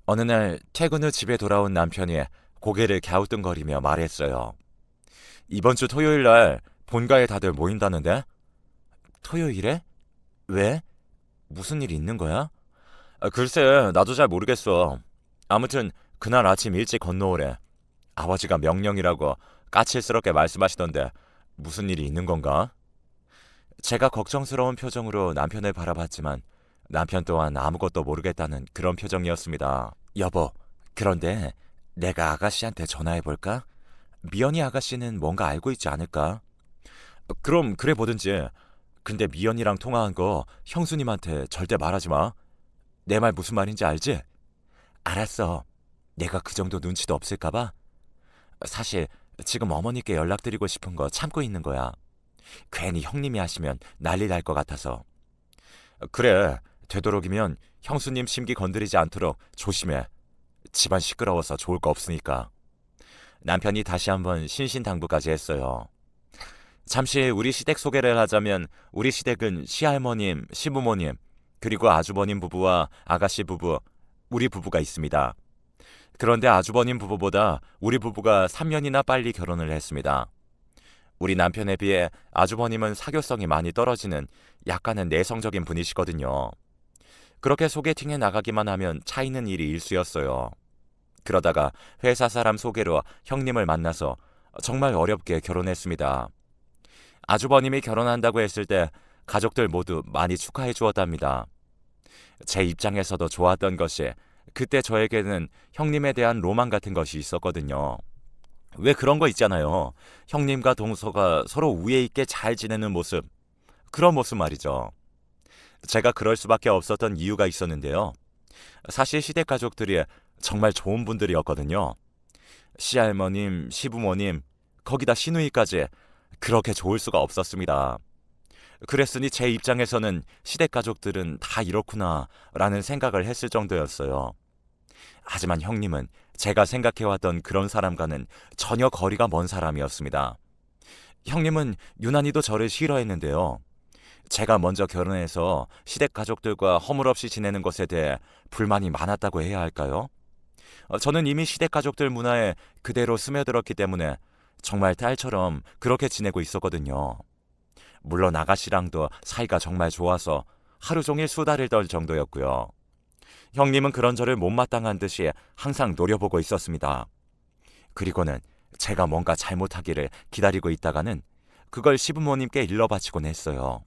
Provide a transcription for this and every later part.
어느 날 퇴근 후 집에 돌아온 남편이 고개를 갸우뚱거리며 말했어요. 이번 주 토요일 날 본가에 다들 모인다는데? 토요일에? 왜? 무슨 일이 있는 거야? 글쎄, 나도 잘 모르겠어. 아무튼 그날 아침 일찍 건너오래. 아버지가 명령이라고 까칠스럽게 말씀하시던데 무슨 일이 있는 건가? 제가 걱정스러운 표정으로 남편을 바라봤지만 남편 또한 아무것도 모르겠다는 그런 표정이었습니다. 여보, 그런데 내가 아가씨한테 전화해볼까? 미연이 아가씨는 뭔가 알고 있지 않을까? 그럼 그래 보든지. 근데 미연이랑 통화한 거 형수님한테 절대 말하지 마. 내 말 무슨 말인지 알지? 알았어. 내가 그 정도 눈치도 없을까봐? 사실 지금 어머니께 연락드리고 싶은 거 참고 있는 거야. 괜히 형님이 하시면 난리 날 것 같아서. 그래, 되도록이면 형수님 심기 건드리지 않도록 조심해. 집안 시끄러워서 좋을 거 없으니까. 남편이 다시 한번 신신당부까지 했어요. 잠시 우리 시댁 소개를 하자면 우리 시댁은 시할머님, 시부모님, 그리고 아주버님 부부와 아가씨 부부, 우리 부부가 있습니다. 그런데 아주버님 부부보다 우리 부부가 3년이나 빨리 결혼을 했습니다. 우리 남편에 비해 아주버님은 사교성이 많이 떨어지는 약간은 내성적인 분이시거든요. 그렇게 소개팅에 나가기만 하면 차이는 일이 일쑤였어요. 그러다가 회사 사람 소개로 형님을 만나서 정말 어렵게 결혼했습니다. 아주버님이 결혼한다고 했을 때 가족들 모두 많이 축하해 주었답니다. 제 입장에서도 좋았던 것이 그때 저에게는 형님에 대한 로망 같은 것이 있었거든요. 왜 그런 거 있잖아요. 형님과 동서가 서로 우애 있게 잘 지내는 모습. 그런 모습 말이죠. 제가 그럴 수밖에 없었던 이유가 있었는데요. 사실 시댁 가족들이 정말 좋은 분들이었거든요. 시할머님, 시부모님, 거기다 시누이까지 그렇게 좋을 수가 없었습니다. 그랬으니 제 입장에서는 시댁 가족들은 다 이렇구나 라는 생각을 했을 정도였어요. 하지만 형님은 제가 생각해왔던 그런 사람과는 전혀 거리가 먼 사람이었습니다. 형님은 유난히도 저를 싫어했는데요. 제가 먼저 결혼해서 시댁 가족들과 허물없이 지내는 것에 대해 불만이 많았다고 해야 할까요? 저는 이미 시댁 가족들 문화에 그대로 스며들었기 때문에 정말 딸처럼 그렇게 지내고 있었거든요. 물론 아가씨랑도 사이가 정말 좋아서 하루 종일 수다를 떨 정도였고요. 형님은 그런 저를 못마땅한 듯이 항상 노려보고 있었습니다. 그리고는 제가 뭔가 잘못하기를 기다리고 있다가는 그걸 시부모님께 일러바치곤 했어요.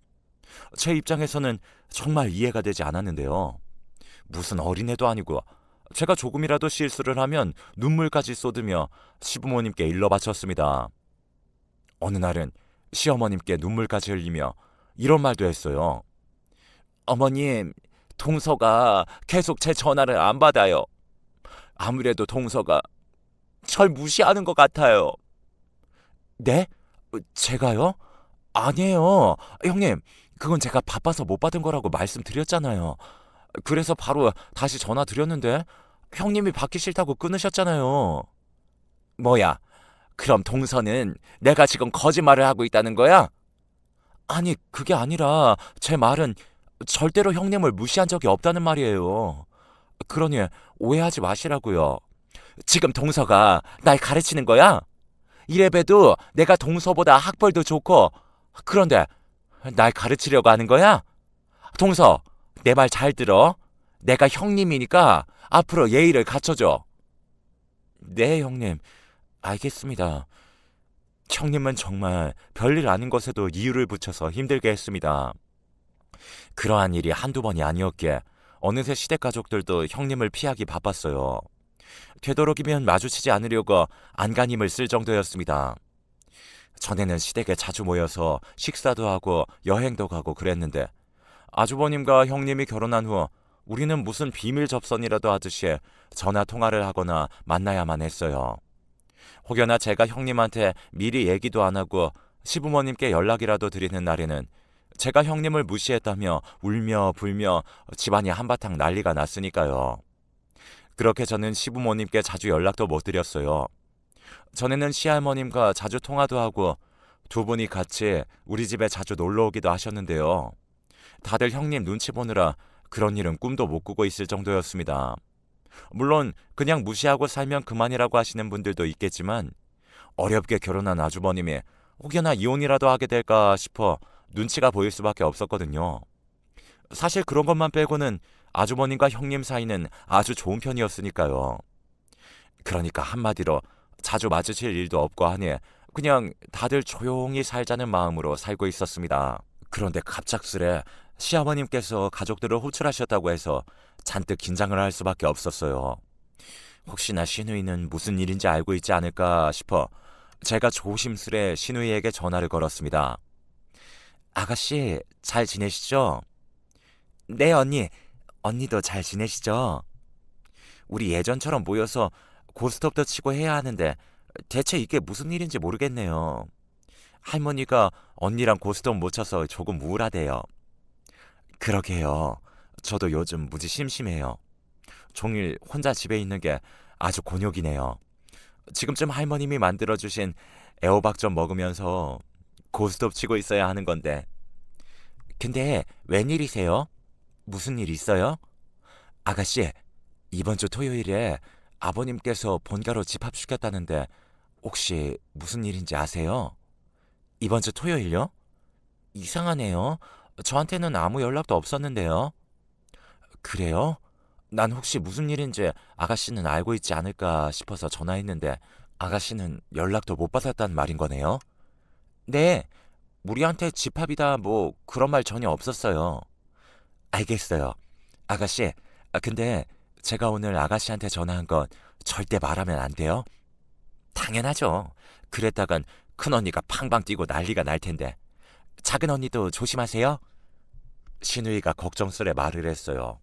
제 입장에서는 정말 이해가 되지 않았는데요. 무슨 어린애도 아니고 제가 조금이라도 실수를 하면 눈물까지 쏟으며 시부모님께 일러바쳤습니다. 어느 날은 시어머님께 눈물까지 흘리며 이런 말도 했어요. 어머님, 동서가 계속 제 전화를 안 받아요. 아무래도 동서가 절 무시하는 것 같아요. 네? 제가요? 아니에요. 형님, 그건 제가 바빠서 못 받은 거라고 말씀드렸잖아요. 그래서 바로 다시 전화 드렸는데 형님이 받기 싫다고 끊으셨잖아요. 뭐야? 그럼 동서는 내가 지금 거짓말을 하고 있다는 거야? 아니, 그게 아니라 제 말은 절대로 형님을 무시한 적이 없다는 말이에요. 그러니 오해하지 마시라고요. 지금 동서가 날 가르치는 거야? 이래봬도 내가 동서보다 학벌도 좋고 그런데 날 가르치려고 하는 거야? 동서, 내 말 잘 들어. 내가 형님이니까 앞으로 예의를 갖춰줘. 네, 형님. 알겠습니다. 형님은 정말 별일 아닌 것에도 이유를 붙여서 힘들게 했습니다. 그러한 일이 한두 번이 아니었기에 어느새 시댁 가족들도 형님을 피하기 바빴어요. 되도록이면 마주치지 않으려고 안간힘을 쓸 정도였습니다. 전에는 시댁에 자주 모여서 식사도 하고 여행도 가고 그랬는데 아주버님과 형님이 결혼한 후 우리는 무슨 비밀 접선이라도 하듯이 전화 통화를 하거나 만나야만 했어요. 혹여나 제가 형님한테 미리 얘기도 안 하고 시부모님께 연락이라도 드리는 날에는 제가 형님을 무시했다며 울며 불며 집안이 한바탕 난리가 났으니까요. 그렇게 저는 시부모님께 자주 연락도 못 드렸어요. 전에는 시할머님과 자주 통화도 하고 두 분이 같이 우리 집에 자주 놀러 오기도 하셨는데요. 다들 형님 눈치 보느라 그런 일은 꿈도 못 꾸고 있을 정도였습니다. 물론 그냥 무시하고 살면 그만이라고 하시는 분들도 있겠지만 어렵게 결혼한 아주버님이 혹여나 이혼이라도 하게 될까 싶어 눈치가 보일 수밖에 없었거든요. 사실 그런 것만 빼고는 아주버님과 형님 사이는 아주 좋은 편이었으니까요. 그러니까 한마디로 자주 마주칠 일도 없고 하니 그냥 다들 조용히 살자는 마음으로 살고 있었습니다. 그런데 갑작스레 시아버님께서 가족들을 호출하셨다고 해서 잔뜩 긴장을 할 수밖에 없었어요. 혹시나 신우이는 무슨 일인지 알고 있지 않을까 싶어 제가 조심스레 신우이에게 전화를 걸었습니다. 아가씨, 잘 지내시죠? 네, 언니. 언니도 잘 지내시죠? 우리 예전처럼 모여서 고스톱도 치고 해야 하는데 대체 이게 무슨 일인지 모르겠네요. 할머니가 언니랑 고스톱 못 쳐서 조금 우울하대요. 그러게요. 저도 요즘 무지 심심해요. 종일 혼자 집에 있는 게 아주 곤욕이네요. 지금쯤 할머님이 만들어주신 애호박 좀 먹으면서 고스톱 치고 있어야 하는 건데. 근데 웬일이세요? 무슨 일 있어요? 아가씨, 이번 주 토요일에 아버님께서 본가로 집합시켰다는데 혹시 무슨 일인지 아세요? 이번 주 토요일요? 이상하네요. 저한테는 아무 연락도 없었는데요. 그래요? 난 혹시 무슨 일인지 아가씨는 알고 있지 않을까 싶어서 전화했는데 아가씨는 연락도 못 받았단 말인 거네요? 네, 우리한테 집합이다 뭐 그런 말 전혀 없었어요. 알겠어요. 아가씨, 근데 제가 오늘 아가씨한테 전화한 건 절대 말하면 안 돼요? 당연하죠. 그랬다간 큰언니가 팡팡 뛰고 난리가 날 텐데. 작은 언니도 조심하세요. 신우이가 걱정스레 말을 했어요.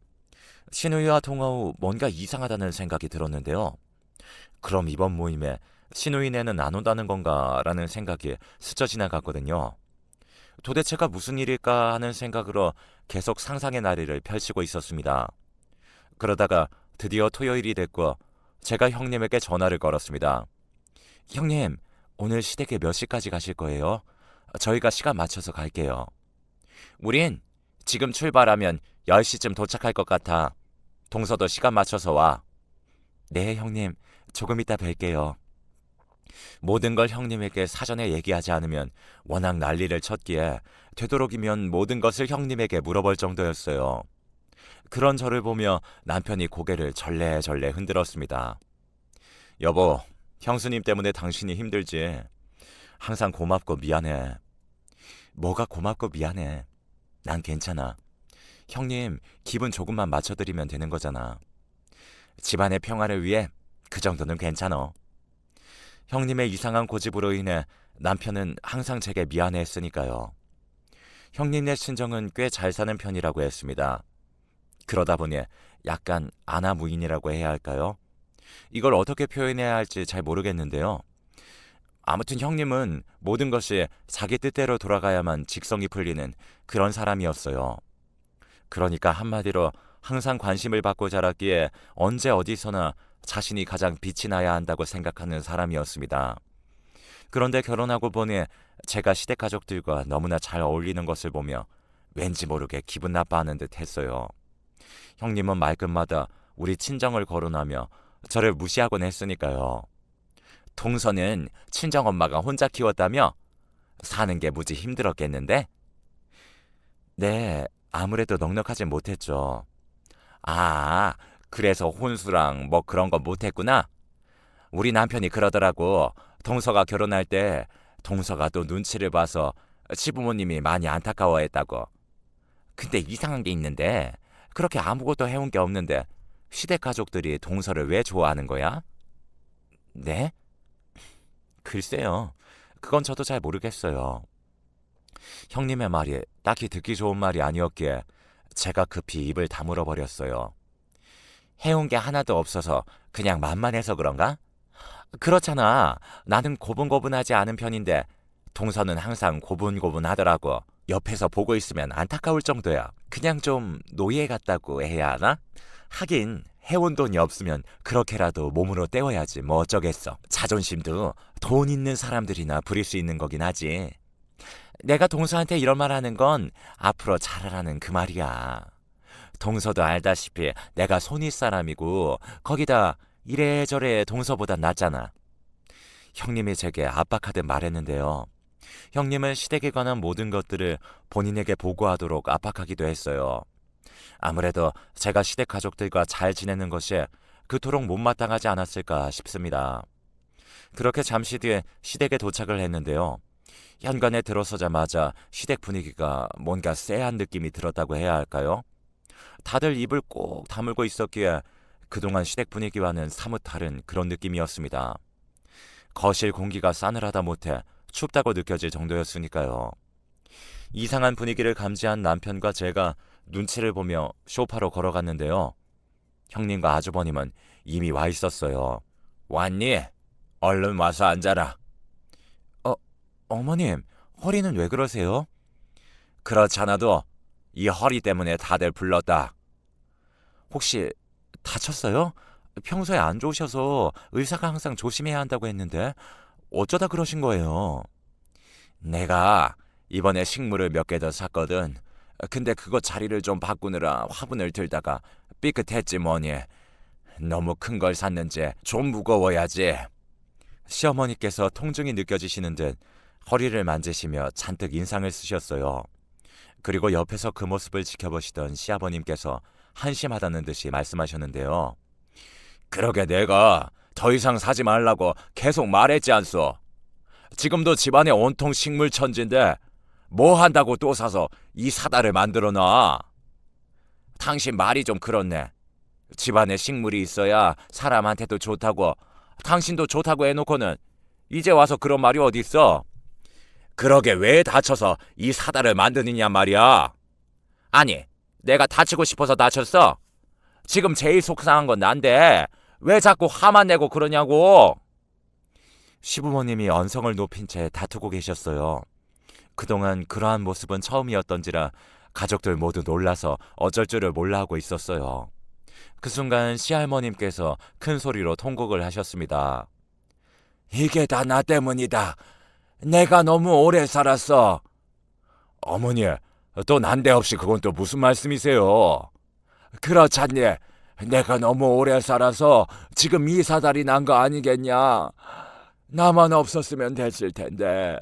신우이와 통화 후 뭔가 이상하다는 생각이 들었는데요. 그럼 이번 모임에 신우이네는 안 온다는 건가라는 생각이 스쳐 지나갔거든요. 도대체가 무슨 일일까 하는 생각으로 계속 상상의 나래를 펼치고 있었습니다. 그러다가 드디어 토요일이 됐고 제가 형님에게 전화를 걸었습니다. 형님, 오늘 시댁에 몇 시까지 가실 거예요? 저희가 시간 맞춰서 갈게요. 우린 지금 출발하면 10시쯤 도착할 것 같아. 동서도 시간 맞춰서 와. 네, 형님. 조금 이따 뵐게요. 모든 걸 형님에게 사전에 얘기하지 않으면 워낙 난리를 쳤기에 되도록이면 모든 것을 형님에게 물어볼 정도였어요. 그런 저를 보며 남편이 고개를 절레절레 흔들었습니다. 여보, 형수님 때문에 당신이 힘들지. 항상 고맙고 미안해. 뭐가 고맙고 미안해. 난 괜찮아. 형님, 기분 조금만 맞춰드리면 되는 거잖아. 집안의 평화를 위해 그 정도는 괜찮어. 형님의 이상한 고집으로 인해 남편은 항상 제게 미안해했으니까요. 형님네 친정은 꽤 잘 사는 편이라고 했습니다. 그러다 보니 약간 아나무인이라고 해야 할까요? 이걸 어떻게 표현해야 할지 잘 모르겠는데요. 아무튼 형님은 모든 것이 자기 뜻대로 돌아가야만 직성이 풀리는 그런 사람이었어요. 그러니까 한마디로 항상 관심을 받고 자랐기에 언제 어디서나 자신이 가장 빛이 나야 한다고 생각하는 사람이었습니다. 그런데 결혼하고 보니 제가 시댁 가족들과 너무나 잘 어울리는 것을 보며 왠지 모르게 기분 나빠하는 듯 했어요. 형님은 말끝마다 우리 친정을 거론하며 저를 무시하곤 했으니까요. 동서는 친정엄마가 혼자 키웠다며? 사는 게 무지 힘들었겠는데? 네, 아무래도 넉넉하진 못했죠. 아, 그래서 혼수랑 뭐 그런 거 못했구나? 우리 남편이 그러더라고. 동서가 결혼할 때 동서가 또 눈치를 봐서 시부모님이 많이 안타까워했다고. 근데 이상한 게 있는데 그렇게 아무것도 해온 게 없는데 시댁 가족들이 동서를 왜 좋아하는 거야? 네? 글쎄요. 그건 저도 잘 모르겠어요. 형님의 말이 딱히 듣기 좋은 말이 아니었기에 제가 급히 입을 다물어 버렸어요. 해온 게 하나도 없어서 그냥 만만해서 그런가? 그렇잖아. 나는 고분고분하지 않은 편인데 동서는 항상 고분고분하더라고. 옆에서 보고 있으면 안타까울 정도야. 그냥 좀 노예 같다고 해야 하나? 하긴 해온 돈이 없으면 그렇게라도 몸으로 때워야지 뭐 어쩌겠어. 자존심도 돈 있는 사람들이나 부릴 수 있는 거긴 하지. 내가 동서한테 이런 말 하는 건 앞으로 잘하라는 그 말이야. 동서도 알다시피 내가 손윗 사람이고 거기다 이래저래 동서보단 낫잖아. 형님이 제게 압박하듯 말했는데요. 형님은 시댁에 관한 모든 것들을 본인에게 보고하도록 압박하기도 했어요. 아무래도 제가 시댁 가족들과 잘 지내는 것이 그토록 못마땅하지 않았을까 싶습니다. 그렇게 잠시 뒤에 시댁에 도착을 했는데요. 현관에 들어서자마자 시댁 분위기가 뭔가 쎄한 느낌이 들었다고 해야 할까요? 다들 입을 꼭 다물고 있었기에 그동안 시댁 분위기와는 사뭇 다른 그런 느낌이었습니다. 거실 공기가 싸늘하다 못해 춥다고 느껴질 정도였으니까요. 이상한 분위기를 감지한 남편과 제가 눈치를 보며 소파로 걸어갔는데요. 형님과 아주버님은 이미 와 있었어요. 왔니? 얼른 와서 앉아라. 어머님, 허리는 왜 그러세요? 그렇잖아도 이 허리 때문에 다들 불렀다. 혹시 다쳤어요? 평소에 안 좋으셔서 의사가 항상 조심해야 한다고 했는데 어쩌다 그러신 거예요? 내가 이번에 식물을 몇 개 더 샀거든. 근데 그거 자리를 좀 바꾸느라 화분을 들다가 삐끗했지 뭐니. 너무 큰 걸 샀는지 좀 무거워야지. 시어머니께서 통증이 느껴지시는 듯 허리를 만지시며 잔뜩 인상을 쓰셨어요. 그리고 옆에서 그 모습을 지켜보시던 시아버님께서 한심하다는 듯이 말씀하셨는데요. 그러게 내가 더 이상 사지 말라고 계속 말했지 않소. 지금도 집안에 온통 식물천지인데 뭐 한다고 또 사서 이 사다를 만들어놔. 당신 말이 좀 그렇네. 집안에 식물이 있어야 사람한테도 좋다고, 당신도 좋다고 해놓고는 이제 와서 그런 말이 어딨어. 그러게 왜 다쳐서 이 사다를 만드느냐 말이야. 아니, 내가 다치고 싶어서 다쳤어? 지금 제일 속상한 건 난데 왜 자꾸 화만 내고 그러냐고. 시부모님이 언성을 높인 채 다투고 계셨어요. 그동안 그러한 모습은 처음이었던지라 가족들 모두 놀라서 어쩔 줄을 몰라 하고 있었어요. 그 순간 시할머님께서 큰 소리로 통곡을 하셨습니다. 이게 다 나 때문이다. 내가 너무 오래 살았어. 어머니, 또 난데없이 그건 또 무슨 말씀이세요? 그렇잖니. 내가 너무 오래 살아서 지금 이 사달이 난 거 아니겠냐. 나만 없었으면 됐을 텐데.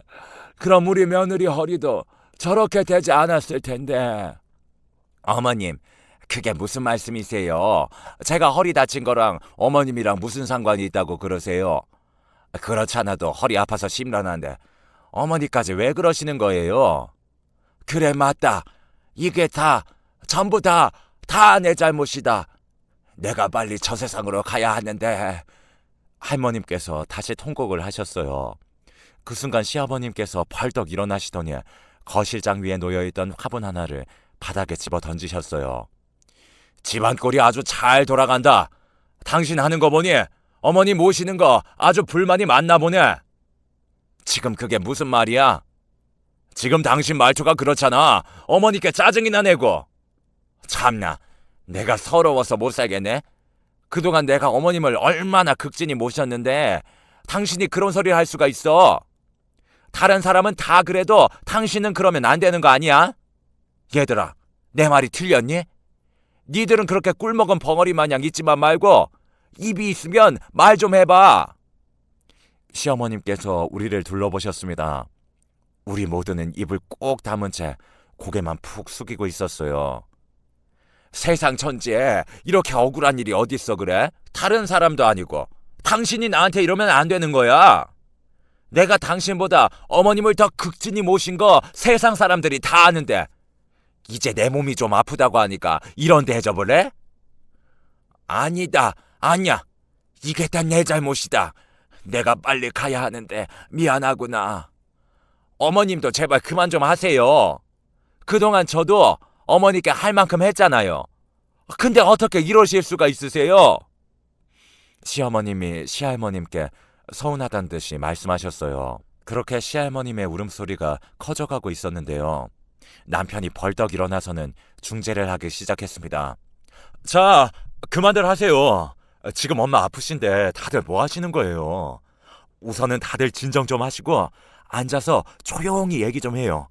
그럼 우리 며느리 허리도 저렇게 되지 않았을 텐데. 어머님, 그게 무슨 말씀이세요? 제가 허리 다친 거랑 어머님이랑 무슨 상관이 있다고 그러세요? 그렇잖아도 허리 아파서 심란한데 어머니까지 왜 그러시는 거예요? 그래, 맞다. 이게 전부 다 내 잘못이다. 내가 빨리 저 세상으로 가야 하는데. 할머님께서 다시 통곡을 하셨어요. 그 순간 시아버님께서 벌떡 일어나시더니 거실장 위에 놓여있던 화분 하나를 바닥에 집어 던지셨어요. 집안 꼴이 아주 잘 돌아간다. 당신 하는 거 보니 어머니 모시는 거 아주 불만이 많나 보네. 지금 그게 무슨 말이야? 지금 당신 말투가 그렇잖아. 어머니께 짜증이나 내고. 참나, 내가 서러워서 못 살겠네. 그동안 내가 어머님을 얼마나 극진히 모셨는데 당신이 그런 소리를 할 수가 있어. 다른 사람은 다 그래도 당신은 그러면 안 되는 거 아니야? 얘들아, 내 말이 틀렸니? 니들은 그렇게 꿀먹은 벙어리 마냥 있지만 말고 입이 있으면 말 좀 해봐. 시어머님께서 우리를 둘러보셨습니다. 우리 모두는 입을 꼭 다문 채 고개만 푹 숙이고 있었어요. 세상 천지에 이렇게 억울한 일이 어딨어 그래? 다른 사람도 아니고 당신이 나한테 이러면 안 되는 거야. 내가 당신보다 어머님을 더 극진히 모신 거 세상 사람들이 다 아는데 이제 내 몸이 좀 아프다고 하니까 이런 대접을 해? 아니다, 아니야. 이게 다 내 잘못이다. 내가 빨리 가야 하는데 미안하구나. 어머님도 제발 그만 좀 하세요. 그동안 저도 어머니께 할 만큼 했잖아요. 근데 어떻게 이러실 수가 있으세요? 시어머님이 시할머님께 서운하다는 듯이 말씀하셨어요. 그렇게 시할머님의 울음소리가 커져가고 있었는데요. 남편이 벌떡 일어나서는 중재를 하기 시작했습니다. 자, 그만들 하세요. 지금 엄마 아프신데 다들 뭐 하시는 거예요? 우선은 다들 진정 좀 하시고 앉아서 조용히 얘기 좀 해요.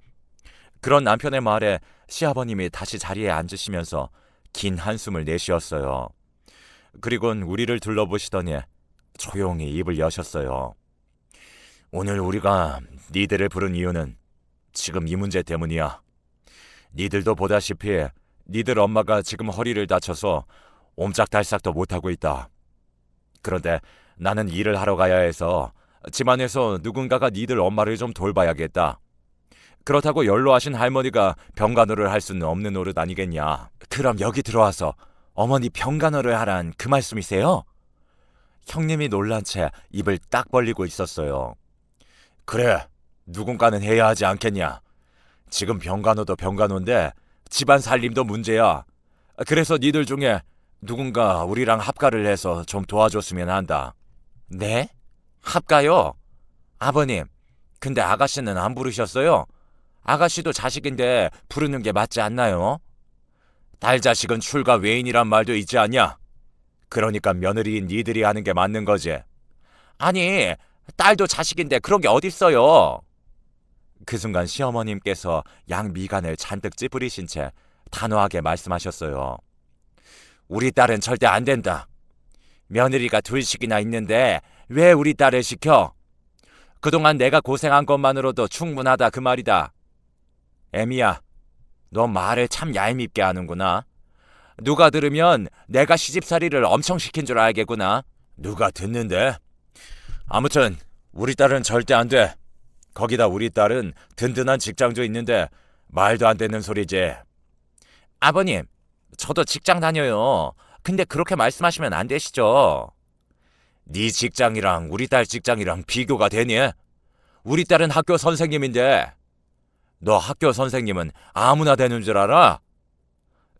그런 남편의 말에 시아버님이 다시 자리에 앉으시면서 긴 한숨을 내쉬었어요. 그리곤 우리를 둘러보시더니 조용히 입을 여셨어요. 오늘 우리가 니들을 부른 이유는 지금 이 문제 때문이야. 니들도 보다시피 니들 엄마가 지금 허리를 다쳐서 옴짝달싹도 못하고 있다. 그런데 나는 일을 하러 가야 해서 집안에서 누군가가 니들 엄마를 좀 돌봐야겠다. 그렇다고 연로하신 할머니가 병간호를 할 수는 없는 노릇 아니겠냐. 그럼 여기 들어와서 어머니 병간호를 하란 그 말씀이세요? 형님이 놀란 채 입을 딱 벌리고 있었어요. 그래, 누군가는 해야 하지 않겠냐. 지금 병간호도 병간호인데 집안 살림도 문제야. 그래서 니들 중에 누군가 우리랑 합가를 해서 좀 도와줬으면 한다. 네? 합가요? 아버님, 근데 아가씨는 안 부르셨어요? 아가씨도 자식인데 부르는 게 맞지 않나요? 딸 자식은 출가 외인이란 말도 있지 않냐? 그러니까 며느리인 니들이 하는 게 맞는 거지. 아니, 딸도 자식인데 그런 게 어딨어요? 그 순간 시어머님께서 양 미간을 잔뜩 찌푸리신 채 단호하게 말씀하셨어요. 우리 딸은 절대 안 된다. 며느리가 둘씩이나 있는데 왜 우리 딸을 시켜? 그동안 내가 고생한 것만으로도 충분하다 그 말이다. 애미야, 너 말을 참 얄밉게 하는구나. 누가 들으면 내가 시집살이를 엄청 시킨 줄 알겠구나. 누가 듣는데? 아무튼 우리 딸은 절대 안 돼. 거기다 우리 딸은 든든한 직장도 있는데 말도 안 되는 소리지. 아버님, 저도 직장 다녀요. 근데 그렇게 말씀하시면 안 되시죠. 네 직장이랑 우리 딸 직장이랑 비교가 되니? 우리 딸은 학교 선생님인데 너 학교 선생님은 아무나 되는 줄 알아?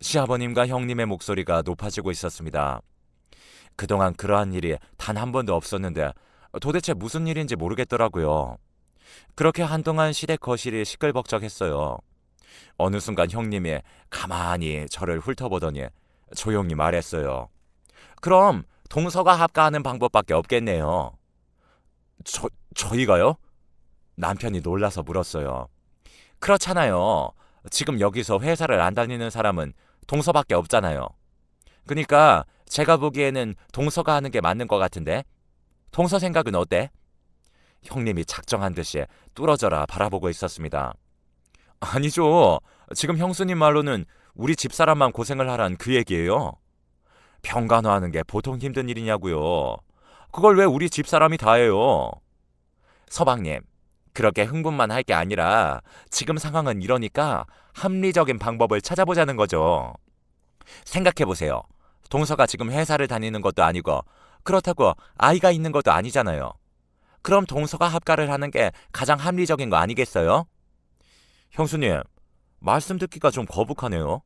시아버님과 형님의 목소리가 높아지고 있었습니다. 그동안 그러한 일이 단 한 번도 없었는데 도대체 무슨 일인지 모르겠더라고요. 그렇게 한동안 시댁 거실이 시끌벅적했어요. 어느 순간 형님이 가만히 저를 훑어보더니 조용히 말했어요. 그럼 동서가 합가하는 방법밖에 없겠네요. 저희가요? 남편이 놀라서 물었어요. 그렇잖아요. 지금 여기서 회사를 안 다니는 사람은 동서밖에 없잖아요. 그러니까 제가 보기에는 동서가 하는 게 맞는 것 같은데 동서 생각은 어때? 형님이 작정한 듯이 뚫어져라 바라보고 있었습니다. 아니죠. 지금 형수님 말로는 우리 집사람만 고생을 하란 그 얘기예요. 병간호하는 게 보통 힘든 일이냐고요. 그걸 왜 우리 집사람이 다 해요? 서방님, 그렇게 흥분만 할 게 아니라 지금 상황은 이러니까 합리적인 방법을 찾아보자는 거죠. 생각해보세요. 동서가 지금 회사를 다니는 것도 아니고 그렇다고 아이가 있는 것도 아니잖아요. 그럼 동서가 합가를 하는 게 가장 합리적인 거 아니겠어요? 형수님, 말씀 듣기가 좀 거북하네요.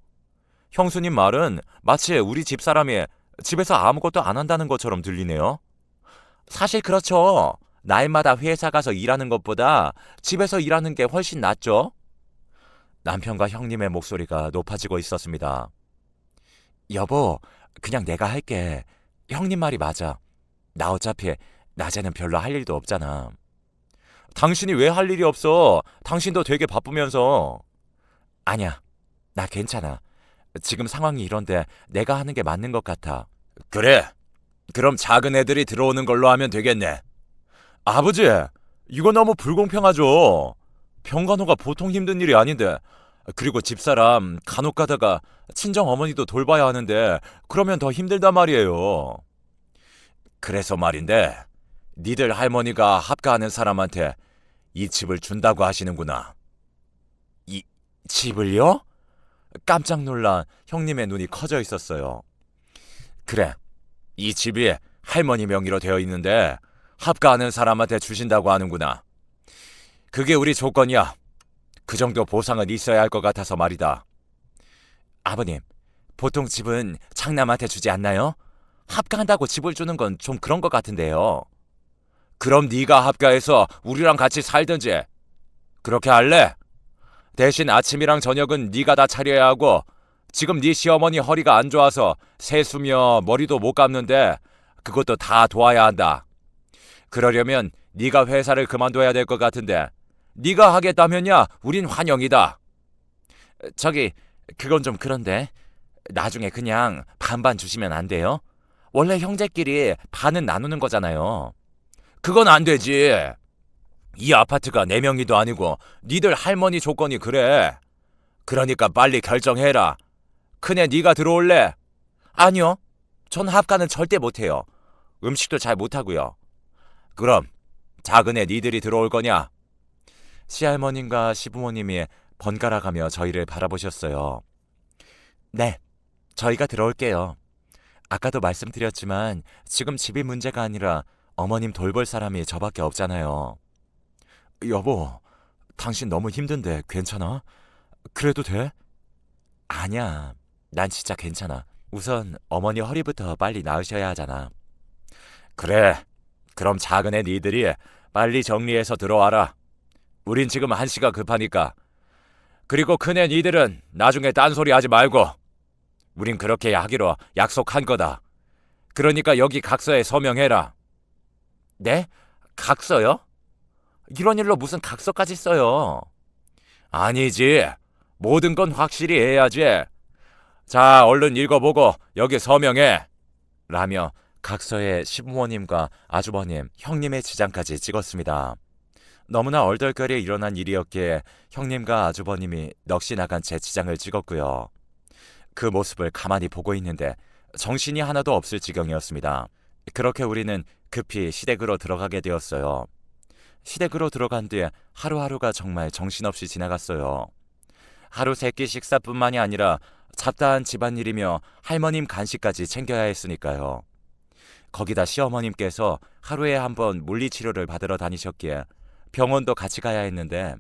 형수님 말은 마치 우리 집사람이 집에서 아무것도 안 한다는 것처럼 들리네요. 사실 그렇죠. 날마다 회사 가서 일하는 것보다 집에서 일하는 게 훨씬 낫죠. 남편과 형님의 목소리가 높아지고 있었습니다. 여보, 그냥 내가 할게. 형님 말이 맞아. 나 어차피 낮에는 별로 할 일도 없잖아. 당신이 왜 할 일이 없어? 당신도 되게 바쁘면서. 아니야, 나 괜찮아. 지금 상황이 이런데 내가 하는 게 맞는 것 같아. 그래, 그럼 작은 애들이 들어오는 걸로 하면 되겠네. 아버지, 이거 너무 불공평하죠. 병간호가 보통 힘든 일이 아닌데. 그리고 집사람 간혹 가다가 친정 어머니도 돌봐야 하는데 그러면 더 힘들단 말이에요. 그래서 말인데 니들 할머니가 합가하는 사람한테 이 집을 준다고 하시는구나. 이 집을요? 깜짝 놀란 형님의 눈이 커져 있었어요. 그래, 이 집이 할머니 명의로 되어 있는데 합가하는 사람한테 주신다고 하는구나. 그게 우리 조건이야. 그 정도 보상은 있어야 할 것 같아서 말이다. 아버님, 보통 집은 장남한테 주지 않나요? 합가한다고 집을 주는 건 좀 그런 것 같은데요. 그럼 네가 합가해서 우리랑 같이 살든지. 그렇게 할래? 대신 아침이랑 저녁은 네가 다 차려야 하고 지금 네 시어머니 허리가 안 좋아서 세수며 머리도 못 감는데 그것도 다 도와야 한다. 그러려면 네가 회사를 그만둬야 될 것 같은데 네가 하겠다면야 우린 환영이다. 저기 그건 좀 그런데 나중에 그냥 반반 주시면 안 돼요? 원래 형제끼리 반은 나누는 거잖아요. 그건 안 되지. 이 아파트가 네 명이도 아니고 니들 할머니 조건이 그래. 그러니까 빨리 결정해라. 큰애 네가 들어올래? 아니요. 전 합가는 절대 못해요. 음식도 잘 못하고요. 그럼 작은애 니들이 들어올 거냐? 시할머님과 시부모님이 번갈아가며 저희를 바라보셨어요. 네, 저희가 들어올게요. 아까도 말씀드렸지만 지금 집이 문제가 아니라 어머님 돌볼 사람이 저밖에 없잖아요. 여보, 당신 너무 힘든데 괜찮아? 그래도 돼? 아니야, 난 진짜 괜찮아. 우선 어머니 허리부터 빨리 나으셔야 하잖아. 그래, 그럼 작은애 니들이 빨리 정리해서 들어와라. 우린 지금 한시가 급하니까. 그리고 큰애 니들은 나중에 딴소리 하지 말고. 우린 그렇게 하기로 약속한 거다. 그러니까 여기 각서에 서명해라. 네? 각서요? 이런 일로 무슨 각서까지 써요? 아니지. 모든 건 확실히 해야지. 자, 얼른 읽어보고 여기 서명해. 라며 각서에 시부모님과 아주버님, 형님의 지장까지 찍었습니다. 너무나 얼떨결에 일어난 일이었기에 형님과 아주버님이 넋이 나간 제 지장을 찍었고요. 그 모습을 가만히 보고 있는데 정신이 하나도 없을 지경이었습니다. 그렇게 우리는 급히 시댁으로 들어가게 되었어요. 시댁으로 들어간 뒤 하루하루가 정말 정신없이 지나갔어요. 하루 세끼 식사뿐만이 아니라 잡다한 집안일이며 할머님 간식까지 챙겨야 했으니까요. 거기다 시어머님께서 하루에 한 번 물리치료를 받으러 다니셨기에 병원도 같이 가야 했는데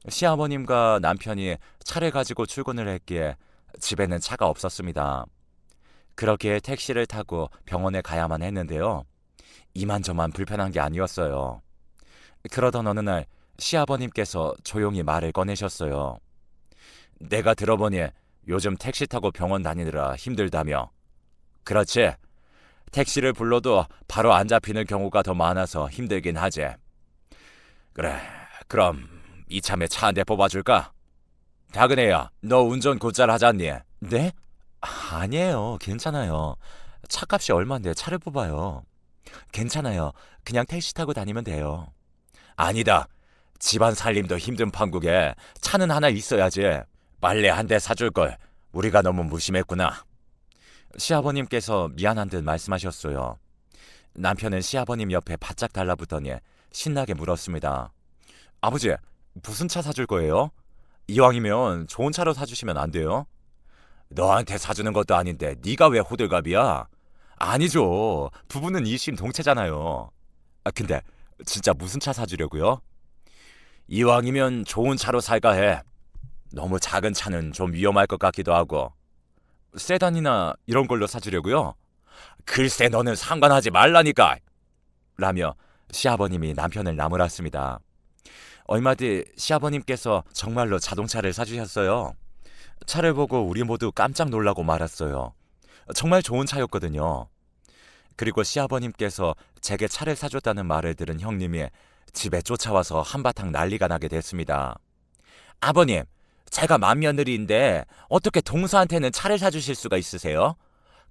시어머님과 남편이 차를 가지고 출근을 했기에 집에는 차가 없었습니다. 그렇기에 택시를 타고 병원에 가야만 했는데요. 이만저만 불편한 게 아니었어요. 그러던 어느 날 시아버님께서 조용히 말을 꺼내셨어요. 내가 들어보니 요즘 택시 타고 병원 다니느라 힘들다며. 그렇지. 택시를 불러도 바로 안 잡히는 경우가 더 많아서 힘들긴 하지. 그래, 그럼 이참에 차 한 대 뽑아줄까? 작은애야, 너 운전 곧잘 하잖니? 네? 아니에요. 괜찮아요. 차값이 얼만데 차를 뽑아요. 괜찮아요. 그냥 택시 타고 다니면 돼요. 아니다. 집안 살림도 힘든 판국에 차는 하나 있어야지. 빨래 한 대 사줄 걸. 우리가 너무 무심했구나. 시아버님께서 미안한 듯 말씀하셨어요. 남편은 시아버님 옆에 바짝 달라붙더니 신나게 물었습니다. 아버지, 무슨 차 사줄 거예요? 이왕이면 좋은 차로 사주시면 안 돼요? 너한테 사주는 것도 아닌데 네가 왜 호들갑이야? 아니죠. 부부는 일심동체잖아요. 근데 진짜 무슨 차 사주려고요? 이왕이면 좋은 차로 살까 해. 너무 작은 차는 좀 위험할 것 같기도 하고. 세단이나 이런 걸로 사주려고요? 글쎄 너는 상관하지 말라니까. 라며 시아버님이 남편을 나무랐습니다. 얼마 뒤 시아버님께서 정말로 자동차를 사주셨어요. 차를 보고 우리 모두 깜짝 놀라고 말았어요. 정말 좋은 차였거든요. 그리고 시아버님께서 제게 차를 사줬다는 말을 들은 형님이 집에 쫓아와서 한바탕 난리가 나게 됐습니다. 아버님, 제가 맏며느리인데 어떻게 동서한테는 차를 사주실 수가 있으세요?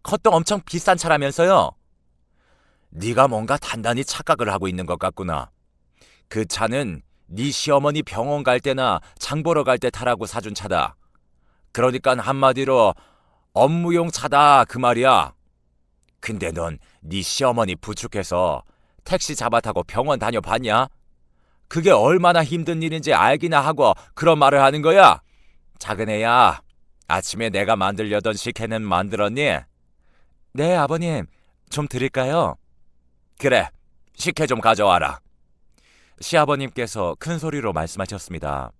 겉도 엄청 비싼 차라면서요? 네가 뭔가 단단히 착각을 하고 있는 것 같구나. 그 차는 네 시어머니 병원 갈 때나 장 보러 갈 때 타라고 사준 차다. 그러니까 한마디로 업무용 차다 그 말이야. 근데 넌 네 시어머니 부축해서 택시 잡아 타고 병원 다녀봤냐? 그게 얼마나 힘든 일인지 알기나 하고 그런 말을 하는 거야? 작은애야, 아침에 내가 만들려던 식혜는 만들었니? 네, 아버님. 좀 드릴까요? 그래, 식혜 좀 가져와라. 시아버님께서 큰 소리로 말씀하셨습니다.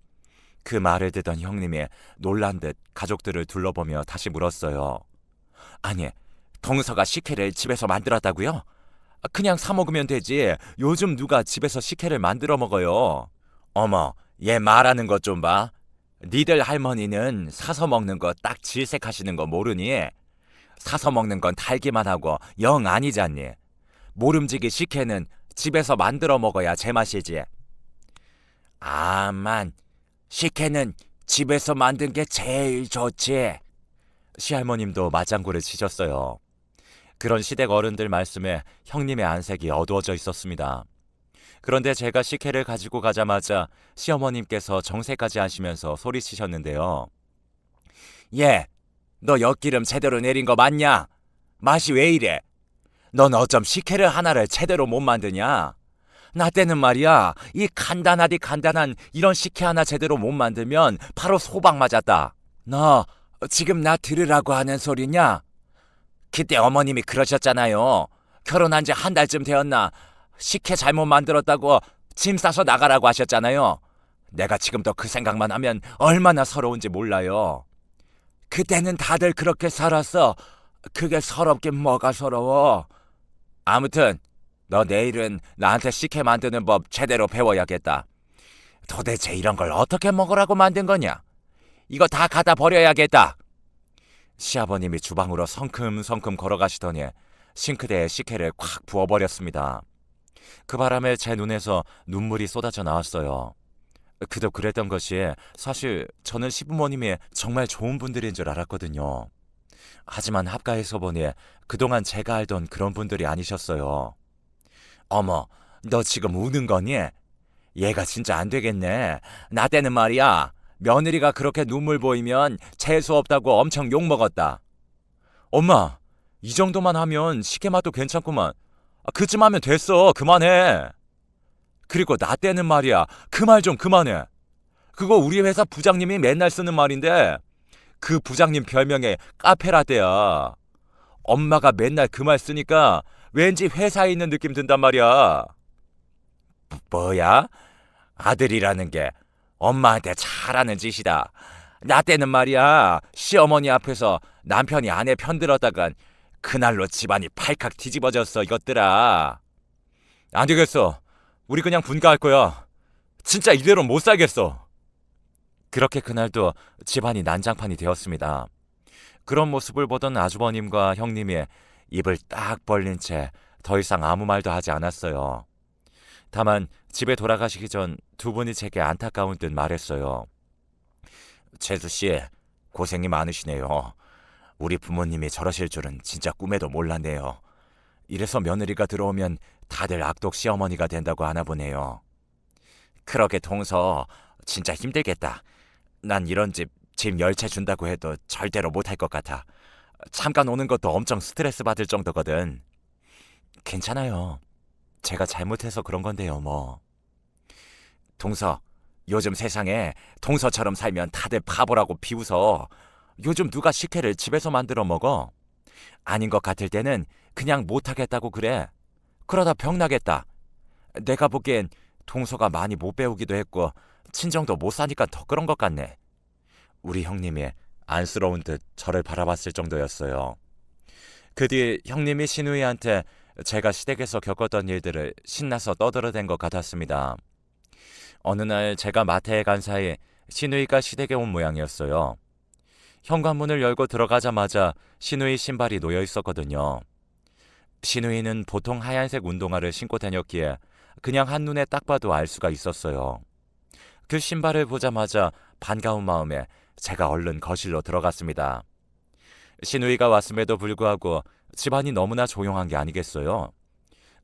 그 말을 듣던 형님이 놀란 듯 가족들을 둘러보며 다시 물었어요. 아니, 동서가 식혜를 집에서 만들었다고요? 그냥 사 먹으면 되지. 요즘 누가 집에서 식혜를 만들어 먹어요. 어머, 얘 말하는 것 좀 봐. 니들 할머니는 사서 먹는 거 딱 질색하시는 거 모르니? 사서 먹는 건 달기만 하고 영 아니잖니. 모름지기 식혜는 집에서 만들어 먹어야 제맛이지. 아만, 식혜는 집에서 만든 게 제일 좋지. 시할머님도 맞장구를 치셨어요. 그런 시댁 어른들 말씀에 형님의 안색이 어두워져 있었습니다. 그런데 제가 식혜를 가지고 가자마자 시어머님께서 정색까지 하시면서 소리치셨는데요. 얘, 너 엿기름 제대로 내린 거 맞냐? 맛이 왜 이래? 넌 어쩜 식혜를 하나를 제대로 못 만드냐? 나 때는 말이야, 이 간단한 이런 식혜 하나 제대로 못 만들면 바로 소방 맞았다. 너 지금 나 들으라고 하는 소리냐? 그때 어머님이 그러셨잖아요. 결혼한 지 한 달쯤 되었나 식혜 잘못 만들었다고 짐 싸서 나가라고 하셨잖아요. 내가 지금도 그 생각만 하면 얼마나 서러운지 몰라요. 그때는 다들 그렇게 살았어. 그게 서럽긴 뭐가 서러워. 아무튼 너 내일은 나한테 식혜 만드는 법 제대로 배워야겠다. 도대체 이런 걸 어떻게 먹으라고 만든 거냐? 이거 다 갖다 버려야겠다. 시아버님이 주방으로 성큼성큼 걸어가시더니 싱크대에 식혜를 콱 부어버렸습니다. 그 바람에 제 눈에서 눈물이 쏟아져 나왔어요. 그도 그랬던 것이 사실 저는 시부모님이 정말 좋은 분들인 줄 알았거든요. 하지만 합가해서 보니 그동안 제가 알던 그런 분들이 아니셨어요. 어머, 너 지금 우는 거니? 얘가 진짜 안 되겠네. 나 때는 말이야. 며느리가 그렇게 눈물 보이면 재수 없다고 엄청 욕먹었다. 엄마, 이 정도만 하면 식혜 맛도 괜찮구만. 그쯤 하면 됐어. 그만해. 그리고 나 때는 말이야. 그 말 좀 그만해. 그거 우리 회사 부장님이 맨날 쓰는 말인데 그 부장님 별명에 카페라떼야. 엄마가 맨날 그 말 쓰니까 왠지 회사에 있는 느낌 든단 말이야. 뭐야? 아들이라는 게 엄마한테 잘하는 짓이다. 나 때는 말이야. 시어머니 앞에서 남편이 아내 편들었다간 그날로 집안이 팔칵 뒤집어졌어 이것들아. 안 되겠어. 우리 그냥 분가할 거야. 진짜 이대로 못 살겠어. 그렇게 그날도 집안이 난장판이 되었습니다. 그런 모습을 보던 아주버님과 형님이 입을 딱 벌린 채 더 이상 아무 말도 하지 않았어요. 다만 집에 돌아가시기 전 두 분이 제게 안타까운 듯 말했어요. 재수씨, 고생이 많으시네요. 우리 부모님이 저러실 줄은 진짜 꿈에도 몰랐네요. 이래서 며느리가 들어오면 다들 악독 시어머니가 된다고 하나 보네요. 그러게 동서, 진짜 힘들겠다. 난 이런 집 짐 10채 준다고 해도 절대로 못할 것 같아. 잠깐 오는 것도 엄청 스트레스 받을 정도거든. 괜찮아요. 제가 잘못해서 그런 건데요, 뭐. 동서, 요즘 세상에 동서처럼 살면 다들 바보라고 비웃어. 요즘 누가 식혜를 집에서 만들어 먹어? 아닌 것 같을 때는 그냥 못하겠다고 그래. 그러다 병나겠다. 내가 보기엔 동서가 많이 못 배우기도 했고 친정도 못 사니까 더 그런 것 같네. 우리 형님이 안쓰러운 듯 저를 바라봤을 정도였어요. 그 뒤 형님이 시누이한테 제가 시댁에서 겪었던 일들을 신나서 떠들어댄 것 같았습니다. 어느 날 제가 마트에 간 사이 시누이가 시댁에 온 모양이었어요. 현관문을 열고 들어가자마자 시누이 신발이 놓여 있었거든요. 시누이는 보통 하얀색 운동화를 신고 다녔기에 그냥 한눈에 딱 봐도 알 수가 있었어요. 그 신발을 보자마자 반가운 마음에 제가 얼른 거실로 들어갔습니다. 시누이가 왔음에도 불구하고 집안이 너무나 조용한 게 아니겠어요.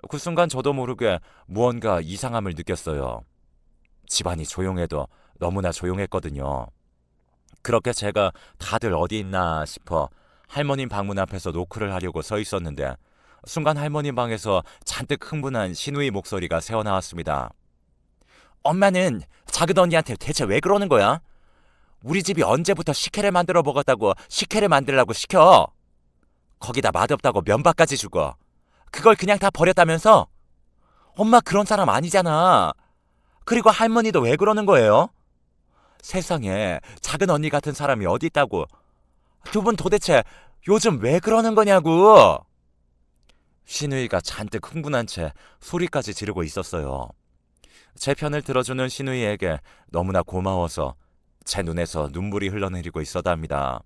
그 순간 저도 모르게 무언가 이상함을 느꼈어요. 집안이 조용해도 너무나 조용했거든요. 그렇게 제가 다들 어디 있나 싶어 할머님 방문 앞에서 노크를 하려고 서 있었는데 순간 할머님 방에서 잔뜩 흥분한 시누이 목소리가 새어나왔습니다. 엄마는 작은 언니한테 대체 왜 그러는 거야? 우리 집이 언제부터 식혜를 만들어 먹었다고 식혜를 만들라고 시켜? 거기다 맛없다고 면박까지 주고 그걸 그냥 다 버렸다면서? 엄마 그런 사람 아니잖아. 그리고 할머니도 왜 그러는 거예요? 세상에 작은 언니 같은 사람이 어디 있다고. 두 분 도대체 요즘 왜 그러는 거냐고. 시누이가 잔뜩 흥분한 채 소리까지 지르고 있었어요. 제 편을 들어주는 시누이에게 너무나 고마워서 제 눈에서 눈물이 흘러내리고 있었답니다.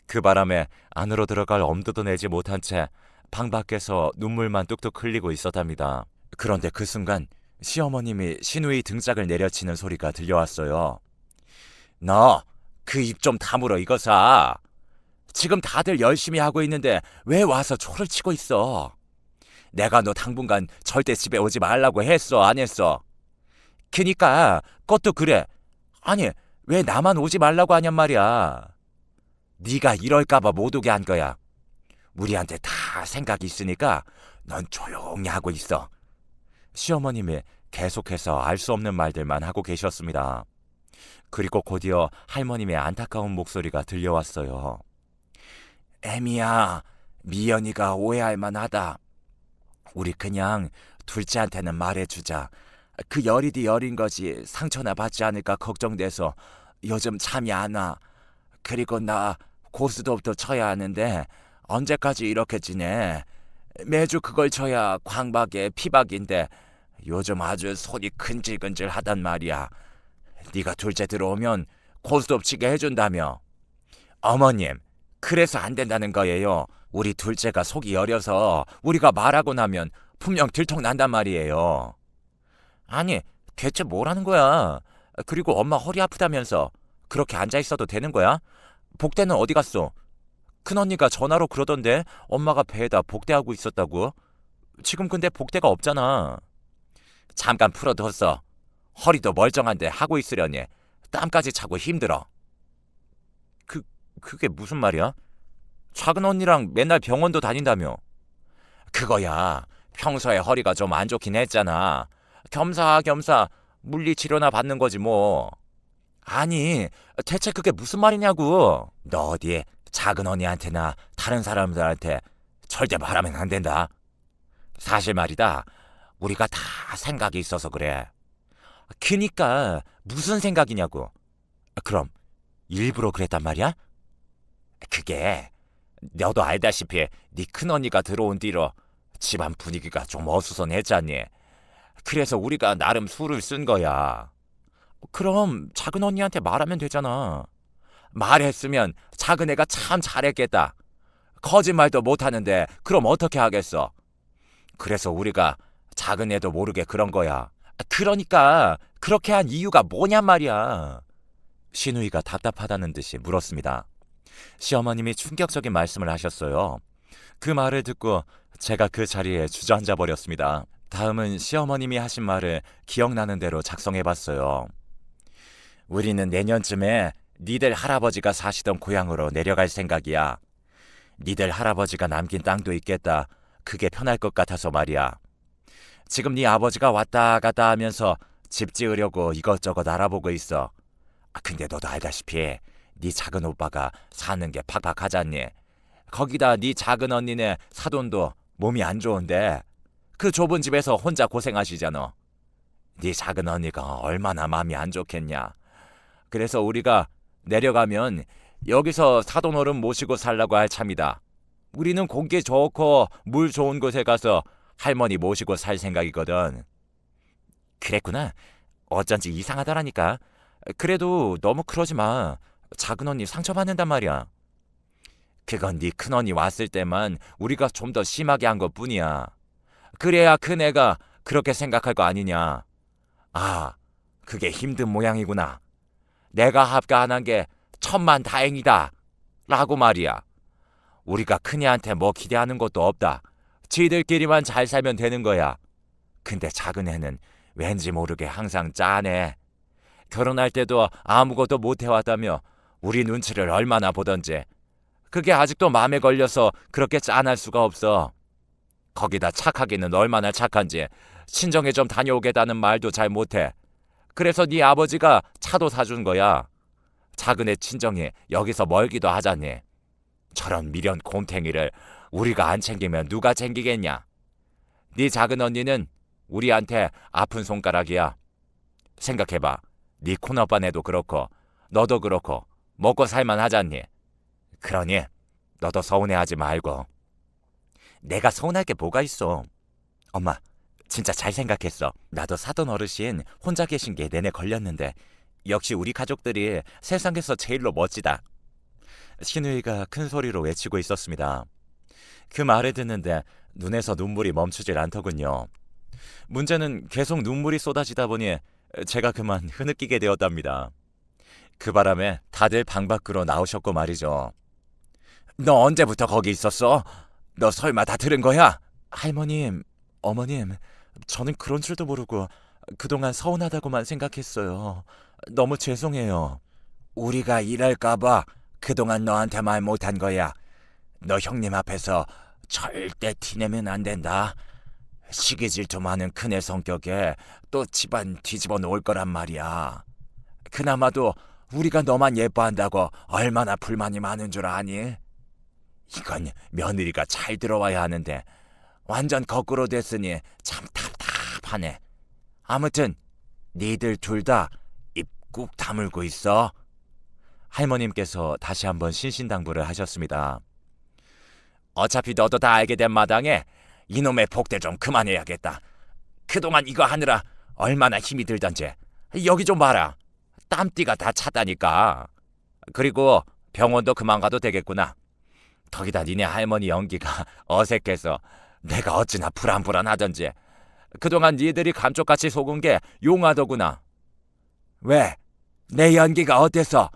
그 바람에 안으로 들어갈 엄두도 내지 못한 채 방 밖에서 눈물만 뚝뚝 흘리고 있었답니다. 그런데 그 순간 시어머님이 시누이 등짝을 내려치는 소리가 들려왔어요. 너 그 입 좀 다물어 이거사. 지금 다들 열심히 하고 있는데 왜 와서 초를 치고 있어? 내가 너 당분간 절대 집에 오지 말라고 했어, 안 했어? 그니까 그것도 그래. 아니, 왜 나만 오지 말라고 하냔 말이야. 네가 이럴까봐 못 오게 한 거야. 우리한테 다 생각이 있으니까 넌 조용히 하고 있어. 시어머님이 계속해서 알 수 없는 말들만 하고 계셨습니다. 그리고 곧이어 할머님의 안타까운 목소리가 들려왔어요. 애미야, 미연이가 오해할 만하다. 우리 그냥 둘째한테는 말해주자. 그 열이디 열인 거지 상처나 받지 않을까 걱정돼서 요즘 잠이 안 와. 그리고 나 고스톱도 쳐야 하는데 언제까지 이렇게 지내? 매주 그걸 쳐야 광박에 피박인데 요즘 아주 손이 근질근질하단 말이야. 네가 둘째 들어오면 고스톱 치게 해준다며. 어머님, 그래서 안 된다는 거예요. 우리 둘째가 속이 여려서 우리가 말하고 나면 분명 들통난단 말이에요. 아니, 대체 뭐라는 거야? 그리고 엄마 허리 아프다면서 그렇게 앉아있어도 되는 거야? 복대는 어디 갔어? 큰언니가 전화로 그러던데 엄마가 배에다 복대하고 있었다고. 지금 근데 복대가 없잖아. 잠깐 풀어뒀어. 허리도 멀쩡한데 하고 있으려니 땀까지 차고 힘들어. 그게 무슨 말이야? 작은 언니랑 맨날 병원도 다닌다며. 그거야, 평소에 허리가 좀 안 좋긴 했잖아. 겸사겸사 물리치료나 받는 거지 뭐. 아니, 대체 그게 무슨 말이냐고. 너 어디 작은 언니한테나 다른 사람들한테 절대 말하면 안 된다. 사실 말이다, 우리가 다 생각이 있어서 그래. 그니까 무슨 생각이냐고. 그럼 일부러 그랬단 말이야? 그게 너도 알다시피 네 큰언니가 들어온 뒤로 집안 분위기가 좀 어수선했잖니. 그래서 우리가 나름 수를 쓴 거야. 그럼 작은 언니한테 말하면 되잖아. 말했으면 작은 애가 참 잘했겠다. 거짓말도 못하는데 그럼 어떻게 하겠어. 그래서 우리가 작은 애도 모르게 그런 거야. 그러니까 그렇게 한 이유가 뭐냔 말이야. 신우이가 답답하다는 듯이 물었습니다. 시어머님이 충격적인 말씀을 하셨어요. 그 말을 듣고 제가 그 자리에 주저앉아 버렸습니다. 다음은 시어머님이 하신 말을 기억나는 대로 작성해봤어요. 우리는 내년쯤에 니들 할아버지가 사시던 고향으로 내려갈 생각이야. 니들 할아버지가 남긴 땅도 있겠다. 그게 편할 것 같아서 말이야. 지금 네 아버지가 왔다 갔다 하면서 집 지으려고 이것저것 알아보고 있어. 근데 너도 알다시피 네 작은 오빠가 사는 게 팍팍하잖니. 거기다 네 작은 언니네 사돈도 몸이 안 좋은데 그 좁은 집에서 혼자 고생하시잖아. 네 작은 언니가 얼마나 마음이 안 좋겠냐. 그래서 우리가 내려가면 여기서 사돈 어른 모시고 살라고 할 참이다. 우리는 공기 좋고 물 좋은 곳에 가서 할머니 모시고 살 생각이거든. 그랬구나. 어쩐지 이상하더라니까. 그래도 너무 그러지 마. 작은 언니 상처받는단 말이야. 그건 네 큰언니 왔을 때만 우리가 좀 더 심하게 한 것뿐이야. 그래야 큰애가 그렇게 생각할 거 아니냐. 아, 그게 힘든 모양이구나. 내가 합가 안 한 게 천만 다행이다. 라고 말이야. 우리가 큰애한테 뭐 기대하는 것도 없다. 지들끼리만 잘 살면 되는 거야. 근데 작은 애는 왠지 모르게 항상 짠해. 결혼할 때도 아무것도 못 해왔다며 우리 눈치를 얼마나 보던지. 그게 아직도 마음에 걸려서 그렇게 짠할 수가 없어. 거기다 착하기는 얼마나 착한지 친정에 좀 다녀오겠다는 말도 잘 못해. 그래서 네 아버지가 차도 사준 거야. 작은 애 친정이 여기서 멀기도 하잖니. 저런 미련 곰탱이를 우리가 안 챙기면 누가 챙기겠냐. 네 작은 언니는 우리한테 아픈 손가락이야. 생각해봐. 네 큰오빠네도 그렇고 너도 그렇고 먹고 살만 하잖니. 그러니 너도 서운해하지 말고. 내가 서운할 게 뭐가 있어. 엄마, 진짜 잘 생각했어. 나도 사돈 어르신 혼자 계신 게 내내 걸렸는데 역시 우리 가족들이 세상에서 제일로 멋지다. 신우이가 큰 소리로 외치고 있었습니다. 그 말을 듣는데 눈에서 눈물이 멈추질 않더군요. 문제는 계속 눈물이 쏟아지다 보니 제가 그만 흐느끼게 되었답니다. 그 바람에 다들 방 밖으로 나오셨고 말이죠. 너 언제부터 거기 있었어? 너 설마 다 들은 거야? 할머님, 어머님, 저는 그런 줄도 모르고 그동안 서운하다고만 생각했어요. 너무 죄송해요. 우리가 이럴까봐 그동안 너한테 말 못한 거야. 너 형님 앞에서 절대 티내면 안 된다. 시기 질투 많은 큰애 성격에 또 집안 뒤집어 놓을 거란 말이야. 그나마도 우리가 너만 예뻐한다고 얼마나 불만이 많은 줄 아니? 이건 며느리가 잘 들어와야 하는데 완전 거꾸로 됐으니 참 답답하네. 아무튼 니들 둘 다 입 꾹 다물고 있어. 할머님께서 다시 한번 신신당부를 하셨습니다. 어차피 너도 다 알게 된 마당에 이놈의 복대 좀 그만해야겠다. 그동안 이거 하느라 얼마나 힘이 들던지. 여기 좀 봐라. 땀띠가 다 찼다니까. 그리고 병원도 그만 가도 되겠구나. 거기다 니네 할머니 연기가 어색해서 내가 어찌나 불안불안하던지. 그동안 니들이 감쪽같이 속은 게 용하더구나. 왜? 내 연기가 어때서?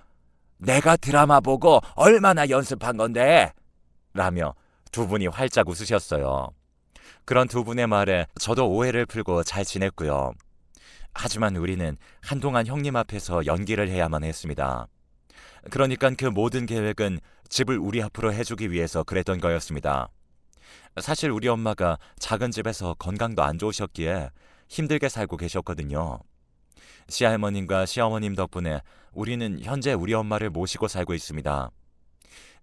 내가 드라마 보고 얼마나 연습한 건데? 라며 두 분이 활짝 웃으셨어요. 그런 두 분의 말에 저도 오해를 풀고 잘 지냈고요. 하지만 우리는 한동안 형님 앞에서 연기를 해야만 했습니다. 그러니까 그 모든 계획은 집을 우리 앞으로 해주기 위해서 그랬던 거였습니다. 사실 우리 엄마가 작은 집에서 건강도 안 좋으셨기에 힘들게 살고 계셨거든요. 시할머님과 시어머님 덕분에 우리는 현재 우리 엄마를 모시고 살고 있습니다.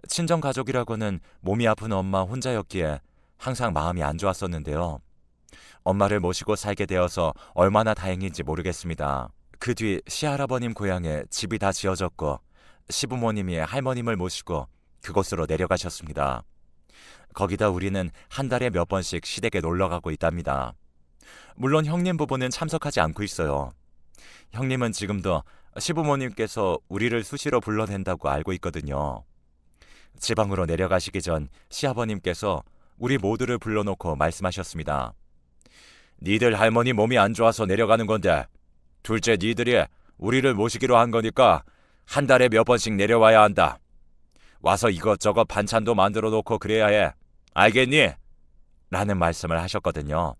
친정 가족이라고는 몸이 아픈 엄마 혼자였기에 항상 마음이 안 좋았었는데요. 엄마를 모시고 살게 되어서 얼마나 다행인지 모르겠습니다. 그 뒤 시할아버님 고향에 집이 다 지어졌고 시부모님이 할머님을 모시고 그곳으로 내려가셨습니다. 거기다 우리는 한 달에 몇 번씩 시댁에 놀러가고 있답니다. 물론 형님 부부는 참석하지 않고 있어요. 형님은 지금도 시부모님께서 우리를 수시로 불러낸다고 알고 있거든요. 지방으로 내려가시기 전 시아버님께서 우리 모두를 불러놓고 말씀하셨습니다. 니들 할머니 몸이 안 좋아서 내려가는 건데 둘째 니들이 우리를 모시기로 한 거니까 한 달에 몇 번씩 내려와야 한다. 와서 이것저것 반찬도 만들어 놓고 그래야 해. 알겠니? 라는 말씀을 하셨거든요.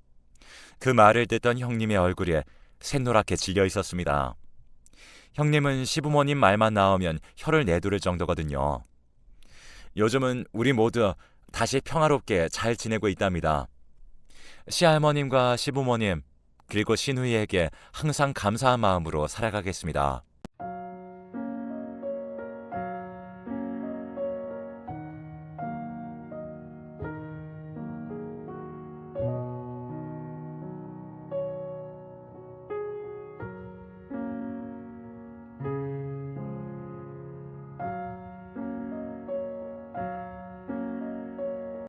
그 말을 듣던 형님의 얼굴에 샛노랗게 질려 있었습니다. 형님은 시부모님 말만 나오면 혀를 내두를 정도거든요. 요즘은 우리 모두 다시 평화롭게 잘 지내고 있답니다. 시할머님과 시부모님 그리고 시누이에게 항상 감사한 마음으로 살아가겠습니다.